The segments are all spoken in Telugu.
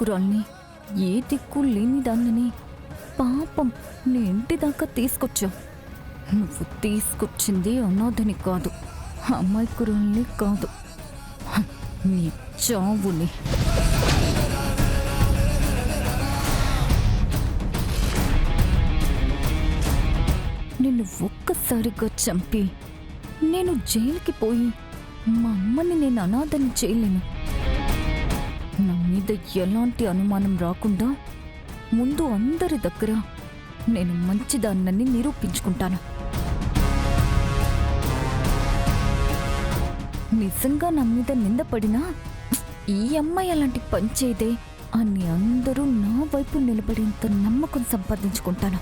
అమాయకురాల్ని, ఏ దిక్కు లేని దాన్నని పాపం నీ ఇంటి దాకా తీసుకొచ్చావు. నువ్వు తీసుకొచ్చింది అనాథని కాదు, అమాయకురాల్ని కాదు, నీ చావుని. నిన్ను ఒక్కసారిగా చంపి నేను జైలుకి పోయి మా అమ్మని నేను అనాథని చేయలేను. నా మీద ఎలాంటి అనుమానం రాకుండా ముందు అందరి దగ్గర నేను మంచిదాన్నని నిరూపించుకుంటాను. నిజంగా నా మీద నిందపడినా ఈ అమ్మాయి అలాంటి పని చేయదే అని అందరూ నా వైపు నిలబడేంత నమ్మకం సంపాదించుకుంటాను.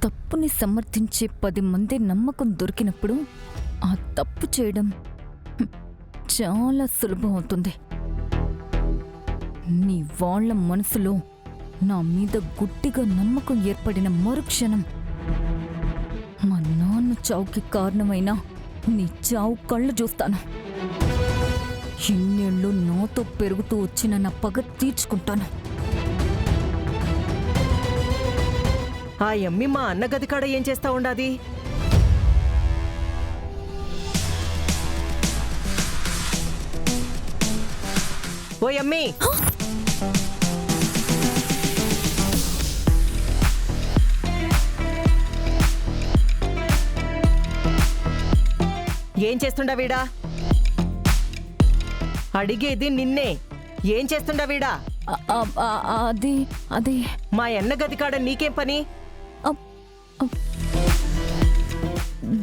తప్పుని సమర్థించే 10 మంది నమ్మకం దొరికినప్పుడు ఆ తప్పు చేయడం చాలా సులభం అవుతుంది. నీ వాళ్ళ మనసులో నా మీద గుడ్డిగా నమ్మకం ఏర్పడిన మరుక్షణం మా నాన్న చావుకి కారణమైన నీ చావు కళ్ళు చూస్తాను. ఇన్నేళ్ళు నాతో పెరుగుతూ వచ్చిన నా పగ తీర్చుకుంటాను. ఆ యమ్మి మా అన్న గది కాడ ఏం చేస్తా ఉండాది? ఓ యమ్మి, ఏం చేస్తుండా వీడా? అడిగేది నిన్నే. ఏం చేస్తుండా వీడా? అది మా అన్న గది కాడ నీకేం పని?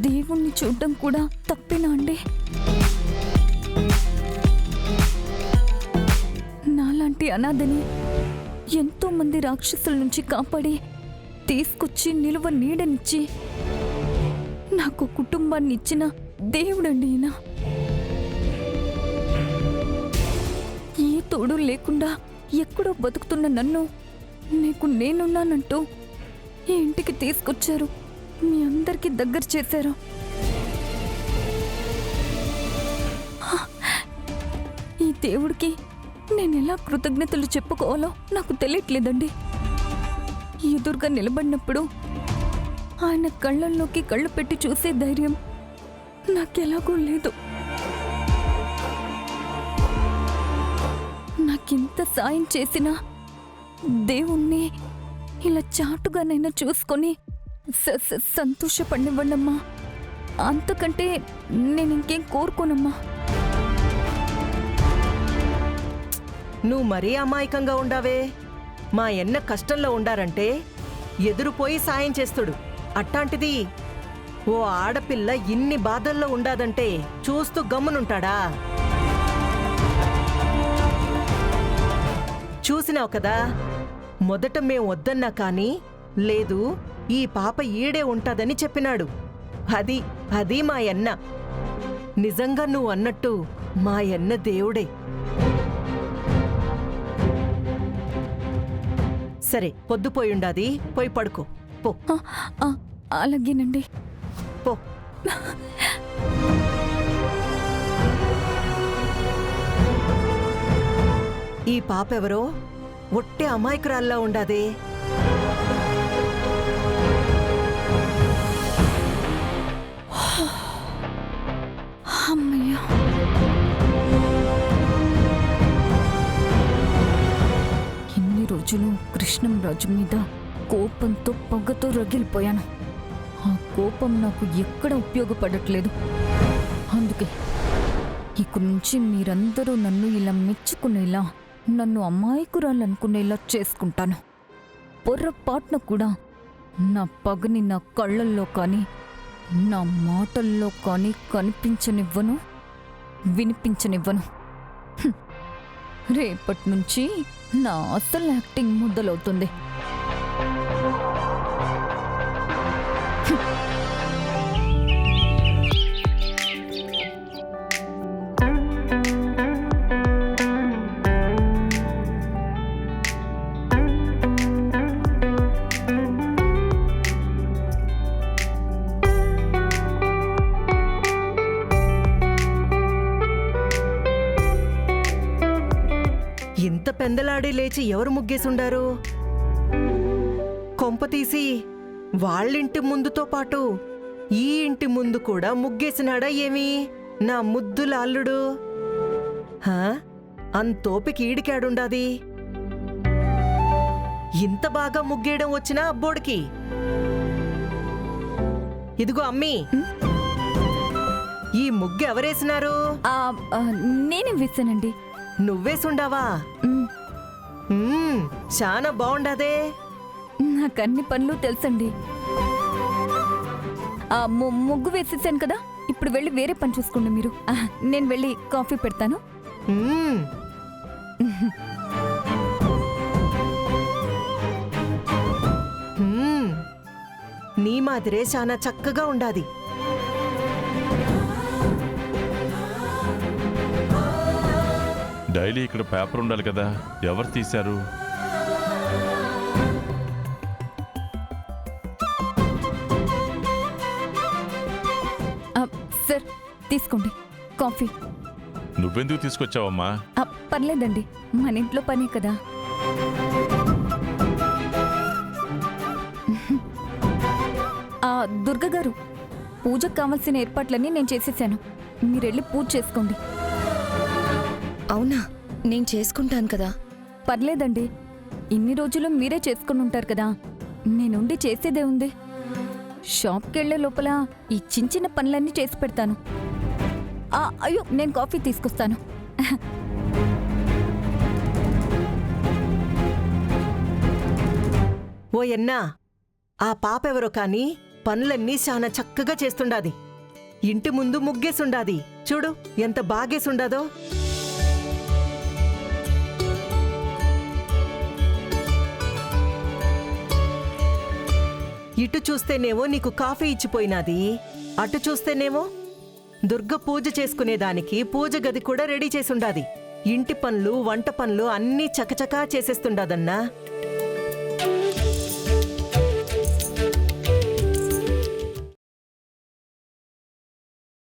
దేవుణ్ణి చూడడం కూడా తప్పేనా అండి? నాలాంటి అనాథని ఎంతో మంది రాక్షసుల నుంచి కాపాడి తీసుకొచ్చి నిలువ నీడనిచ్చి నాకు కుటుంబాన్ని ఇచ్చిన దేవుడండి ఈయన. ఏ తోడు లేకుండా ఎక్కడో బతుకుతున్న నన్ను నీకు నేనున్నానంటూ ఈ ఇంటికి తీసుకొచ్చారు, మీ అందరికీ దగ్గర చేశారు. ఈ దేవుడికి నేను ఎలా కృతజ్ఞతలు చెప్పుకోవాలో నాకు తెలియట్లేదండి. ఎదురుగా నిలబడినప్పుడు ఆయన కళ్ళల్లోకి కళ్ళు పెట్టి చూసే ధైర్యం నాకెలాగూ లేదు. నాకింత సాయం చేసినా దేవుణ్ణి ఇలా చాటుగానైనా చూసుకొని సంతోషపడివ్వండమ్మా. అంతకంటే నేను ఇంకేం కోరుకోనమ్మా. నువ్వు మరీ అమాయకంగా ఉండావే. మా ఎన్న కష్టంలో ఉండారంటే ఎదురుపోయి సాయం చేస్తుడు. అట్టాంటిది ఓ ఆడపిల్ల ఇన్ని బాధల్లో ఉండాదంటే చూస్తూ గమ్మునుంటాడా? చూసినావు కదా, మొదట మేం వద్దన్నా కానీ లేదు, ఈ పాప ఈడే ఉంటాదని చెప్పినాడు. అది మా యన్న. నిజంగా నువ్వు అన్నట్టు మా యన్న దేవుడే. సరే, పొద్దుపోయుండాది, పోయి పడుకో పో. అలాగేనండి, పో. ఈ పాపెవరో ఒట్టే అమాయకురాల్లా ఉండాదే. అమ్మయ్యా, ఇన్ని రోజులు కృష్ణంరాజు మీద కోపంతో పగతో రగిలిపోయాను. ఆ కోపం నాకు ఎక్కడ ఉపయోగపడట్లేదు. అందుకే ఇక నుంచి మీరందరూ నన్ను ఇలా మెచ్చుకునేలా, నన్ను అమాయకురాలనుకునేలా చేసుకుంటాను. పొర్రపాటున కూడా నా పగని నా కళ్ళల్లో కానీ నా మాటల్లో కానీ కనిపించనివ్వను, వినిపించనివ్వను. రేపటి నుంచి నా అసలు యాక్టింగ్ మొదలవుతుంది. పెందలాడి లేచి ఎవరు ముగ్గేసుండారు? కొంపతీసి వాళ్ళింటి ముందుతో పాటు ఈ ఇంటి ముందు కూడా ముగ్గేసినాడా ఏమి నా ముద్దుల అల్లుడు? హా? అంతోపికి ఈడికాడుండాది? ఇంత బాగా ముగ్గేయడం వచ్చినా అబ్బోడికి. ఇదిగో అమ్మీ, ఈ ముగ్గు ఎవరేసినారు? ఆ, ఆ, నేనే వేసానండి. నువ్వేసుండావా? చాలా బాగుండాదే. నాకు అన్ని పనులు తెలుసండి. ఆ ముగ్గు వేసేసాను కదా, ఇప్పుడు వెళ్ళి వేరే పని చూసుకోండి మీరు. నేను వెళ్ళి కాఫీ పెడతాను. మ్మ్. మ్మ్. నీ మాదిరే చాలా చక్కగా ఉండాది. డైలీ ఇక్కడ పేపర్ ఉండాలి కదా, ఎవరు తీశారు? సార్ తీసుకోండి కాఫీ. నువ్వెందుకు తీసుకొచ్చావమ్మా? పర్లేదండి, మన ఇంట్లో పనే కదా. దుర్గ గారు, పూజకు కావాల్సిన ఏర్పాట్లన్నీ నేను చేసేసాను. మీరెళ్ళి పూజ చేసుకోండి. అవునా? నేను చేసుకుంటాను కదా. పర్లేదండి, ఇన్ని రోజులు మీరే చేసుకుని ఉంటారు కదా, నేనుండి చేసేదే ఉంది. షాప్కి వెళ్లే లోపల ఈ చిన్న చిన్న పనులన్నీ చేసి పెడతాను. అయ్యో, నేను కాఫీ తీసుకొస్తాను. ఓ ఎన్నా, ఆ పాపెవరో కాని పనులన్నీ చాలా చక్కగా చేస్తుండాది. ఇంటి ముందు ముగ్గేసుండాది. చూడు ఎంత బాగేసుండాదో. ఇటు చూస్తేనేమో నీకు కాఫీ ఇచ్చిపోయినాది, అటు చూస్తేనేమో దుర్గ పూజ చేసుకునేదానికి పూజ గది కూడా రెడీ చేసుండాది. ఇంటి పనులు వంట పనులు అన్నీ చకచకా చేసేస్తుండాదన్నా.